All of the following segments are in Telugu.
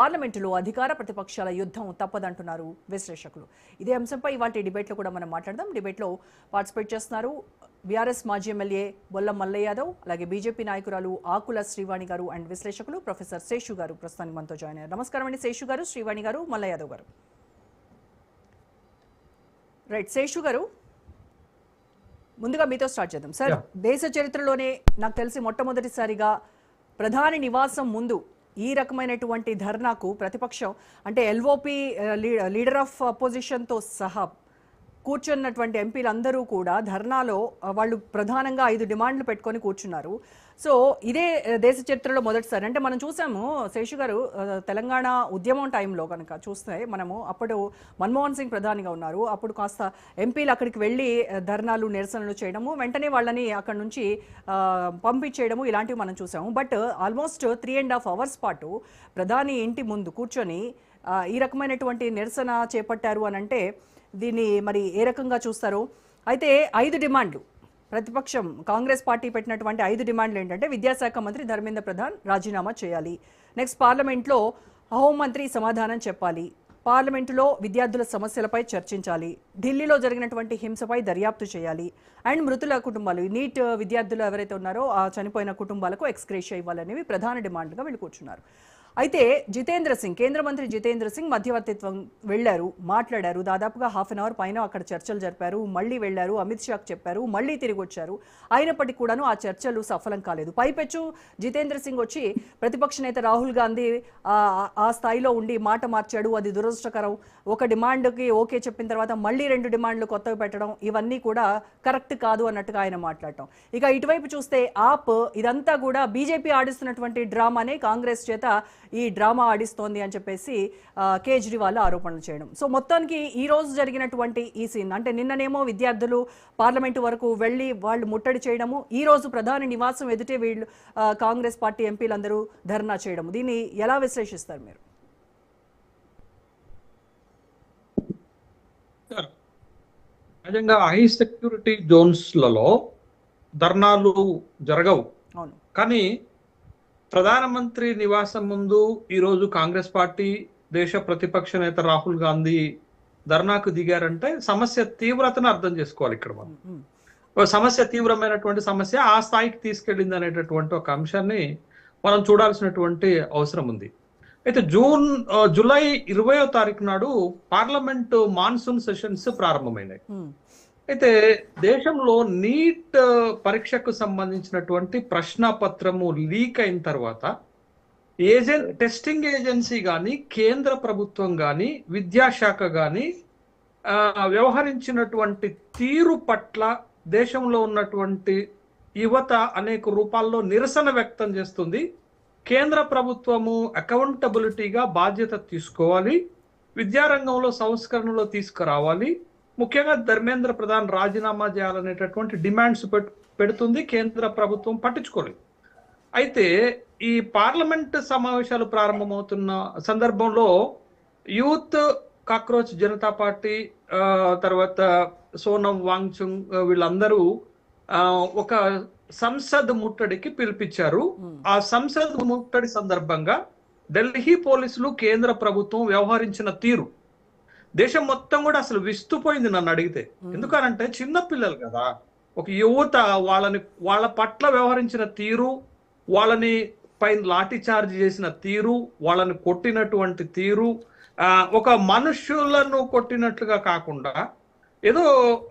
పార్లమెంటులో అధికార ప్రతిపక్షాల యుద్ధం తప్పదంటున్నారు విశ్లేషకులు. ఇదే అంశంపై ఇవాల్టి డిబేట్లో కూడా మనం మాట్లాడదాం. డిబేట్లో పార్టిసిపేట్ చేస్తున్నారు బీఆర్ఎస్ మాజీ ఎమ్మెల్యే బొల్ల మల్లయ్య యాదవ్, అలాగే బీజేపీ నాయకురాలు ఆకుల శ్రీవాణి గారు అండ్ విశ్లేషకులు ప్రొఫెసర్ శేషు గారు ప్రస్తుతానికి మనతో జాయిన్ అయ్యారు. నమస్కారం అండి శేషు గారు, శ్రీవాణి గారు, మల్లయ్య యాదవ్ గారు. రైట్, శేషు గారు ముందుగా మీతో స్టార్ట్ చేద్దాం. సార్, దేశ చరిత్రలోనే నాకు తెలిసి మొట్టమొదటిసారిగా ప్రధాని నివాసం ముందు ఈ రకమైనటువంటి ధర్నాకు ప్రతిపక్షం అంటే ఎల్ఓపి లీడర్ ఆఫ్ అపోజిషన్తో సహా కూర్చున్నటువంటి ఎంపీలందరూ కూడా ధర్నాలో వాళ్ళు ప్రధానంగా 5 డిమాండ్లు పెట్టుకొని కూర్చున్నారు. సో ఇదే దేశ చరిత్రలో మొదటిసారి. అంటే మనం చూసాము శేషు గారు, తెలంగాణ ఉద్యమం టైంలో కనుక చూస్తే మనము అప్పుడు మన్మోహన్ సింగ్ ప్రధానిగా ఉన్నారు. అప్పుడు కాస్త ఎంపీలు అక్కడికి వెళ్ళి ధర్నాలు నిరసనలు చేయడము, వెంటనే వాళ్ళని అక్కడ నుంచి పంపించేయడము ఇలాంటివి మనం చూసాము. బట్ ఆల్మోస్ట్ 3.5 hours పాటు ప్రధాని ఇంటి ముందు కూర్చొని ఈ రకమైనటువంటి నిరసన చేపట్టారు అని అంటే దీన్ని మరి ఏ రకంగా చూస్తారు? అయితే 5 డిమాండ్లు ప్రతిపక్షం కాంగ్రెస్ పార్టీ పెట్టినటువంటి 5 డిమాండ్లు ఏంటంటే విద్యాశాఖ మంత్రి ధర్మేంద్ర ప్రధాన్ రాజీనామా చేయాలి, నెక్స్ట్ పార్లమెంట్లో హోంమంత్రి సమాధానం చెప్పాలి, పార్లమెంటులో విద్యార్థుల సమస్యలపై చర్చించాలి, ఢిల్లీలో జరిగినటువంటి హింసపై దర్యాప్తు చేయాలి, అండ్ మృతుల కుటుంబాలు నీట్ విద్యార్థులు ఎవరైతే ఉన్నారో ఆ చనిపోయిన కుటుంబాలకు ఎక్స్గ్రేషియా ఇవ్వాలనేవి ప్రధాన డిమాండ్లుగా వీళ్ళు కూర్చున్నారు. అయితే జితేంద్ర సింగ్, కేంద్ర మంత్రి జితేంద్ర సింగ్ మధ్యవర్తిత్వం వెళ్ళారు, మాట్లాడారు. దాదాపుగా 1/2 hour పైన అక్కడ చర్చలు జరిపారు, మళ్ళీ వెళ్ళారు, అమిత్ షాకు చెప్పారు, మళ్ళీ తిరిగి వచ్చారు. అయినప్పటికీ కూడాను ఆ చర్చలు సఫలం కాలేదు. పైపెచ్చు జితేంద్ర సింగ్ వచ్చి ప్రతిపక్ష నేత రాహుల్ గాంధీ ఆ స్థాయిలో ఉండి మాట మార్చాడు, అది దురదృష్టకరం, ఒక డిమాండ్కి ఓకే చెప్పిన తర్వాత మళ్ళీ 2 డిమాండ్లు కొత్తవి పెట్టడం, ఇవన్నీ కూడా కరెక్ట్ కాదు అన్నట్టుగా ఆయన మాట్లాడటం. ఇక ఇటువైపు చూస్తే ఆప్ ఇదంతా కూడా బీజేపీ ఆడిస్తున్నటువంటి డ్రామానే కాంగ్రెస్ చేత ఈ డ్రామా ఆడిస్తోంది అని చెప్పేసి కేజ్రీవాల్ ఆరోపణలు చేయడం. సో మొత్తానికి ఈ రోజు జరిగినటువంటి ఈ సీన్ అంటే నిన్ననేమో విద్యార్థులు పార్లమెంటు వరకు వెళ్ళి వాళ్ళు ముట్టడి చేయడము, ఈ రోజు ప్రధాని నివాసం ఎదుటే వీళ్ళు కాంగ్రెస్ పార్టీ ఎంపీలందరూ ధర్నా చేయడం, దీన్ని ఎలా విశ్లేషిస్తారు మీరు? నిజంగా హై సెక్యూరిటీ జోన్స్లలో ధర్నాలు జరగవు. అవును, కానీ ప్రధానమంత్రి నివాసం ముందు ఈరోజు కాంగ్రెస్ పార్టీ దేశ ప్రతిపక్ష నేత రాహుల్ గాంధీ ధర్నాకు దిగారంటే సమస్య తీవ్రతను అర్థం చేసుకోవాలి. ఇక్కడ మనం సమస్య తీవ్రమైనటువంటి సమస్య ఆ స్థాయికి తీసుకెళ్ళింది అనేటటువంటి ఒక అంశాన్ని మనం చూడాల్సినటువంటి అవసరం ఉంది. అయితే జూలై 20వ తారీఖు నాడు పార్లమెంటు మాన్సూన్ సెషన్స్ ప్రారంభమైనాయి. అయితే దేశంలో నీట్ పరీక్షకు సంబంధించినటువంటి ప్రశ్నపత్రము లీక్ అయిన తర్వాత టెస్టింగ్ ఏజెన్సీ కానీ కేంద్ర ప్రభుత్వం కానీ విద్యాశాఖ కానీ వ్యవహరించినటువంటి తీరు పట్ల దేశంలో ఉన్నటువంటి యువత అనేక రూపాల్లో నిరసన వ్యక్తం చేస్తుంది. కేంద్ర ప్రభుత్వము అకౌంటబిలిటీగా బాధ్యత తీసుకోవాలి, విద్యారంగంలో సంస్కరణలో తీసుకురావాలి, ముఖ్యంగా ధర్మేంద్ర ప్రధాన్ రాజీనామా చేయాలనేటటువంటి డిమాండ్స్ పెడుతుంది. కేంద్ర ప్రభుత్వం పట్టించుకోలేదు. అయితే ఈ పార్లమెంట్ సమావేశాలు ప్రారంభమవుతున్న సందర్భంలో యూత్ కాక్రోచ్ జనతా పార్టీ తర్వాత సోనం వాంగ్చుంగ్ వీళ్ళందరూ ఒక సంసద్ ముట్టడికి పిలిపించారు. ఆ సంసద్ ముట్టడి సందర్భంగా ఢిల్లీ పోలీసులు కేంద్ర ప్రభుత్వం వ్యవహరించిన తీరు దేశం మొత్తం కూడా అసలు విస్తుపోయింది నన్ను అడిగితే. ఎందుకనంటే చిన్న పిల్లలు కదా, ఒక యువత వాళ్ళ పట్ల వ్యవహరించిన తీరు, వాళ్ళని పైన లాఠీ చార్జ్ చేసిన తీరు, వాళ్ళని కొట్టినటువంటి తీరు, ఒక మనుషులను కొట్టినట్లుగా కాకుండా ఏదో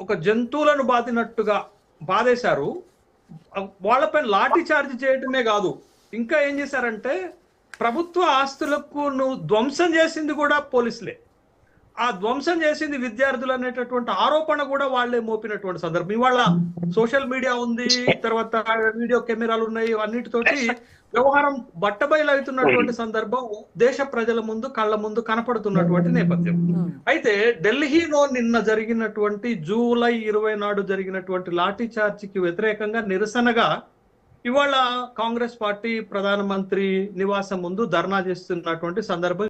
ఒక జంతువులను బాధినట్టుగా బాధేశారు. వాళ్ళపైన లాఠీ చార్జ్ చేయటమే కాదు, ఇంకా ఏం చేశారంటే ప్రభుత్వ ఆస్తులకు ధ్వంసం చేసింది కూడా పోలీసులే. ఆ ధ్వంసం చేసింది విద్యార్థులు అనేటటువంటి ఆరోపణ కూడా వాళ్లే మోపినటువంటి సందర్భం. ఇవాళ సోషల్ మీడియా ఉంది, తర్వాత వీడియో కెమెరాలు ఉన్నాయి, అన్నిటితోటి వ్యవహారం బట్టబయలు అవుతున్నటువంటి సందర్భం దేశ ప్రజల ముందు కళ్ళ ముందు కనపడుతున్నటువంటి నేపథ్యం. అయితే ఢిల్లీలో నిన్న జరిగినటువంటి జూలై 20 నాడు జరిగినటువంటి లాఠీ చార్జికి వ్యతిరేకంగా నిరసనగా ఇవాళ కాంగ్రెస్ పార్టీ ప్రధానమంత్రి నివాసం ముందు ధర్నా చేస్తున్నటువంటి సందర్భం.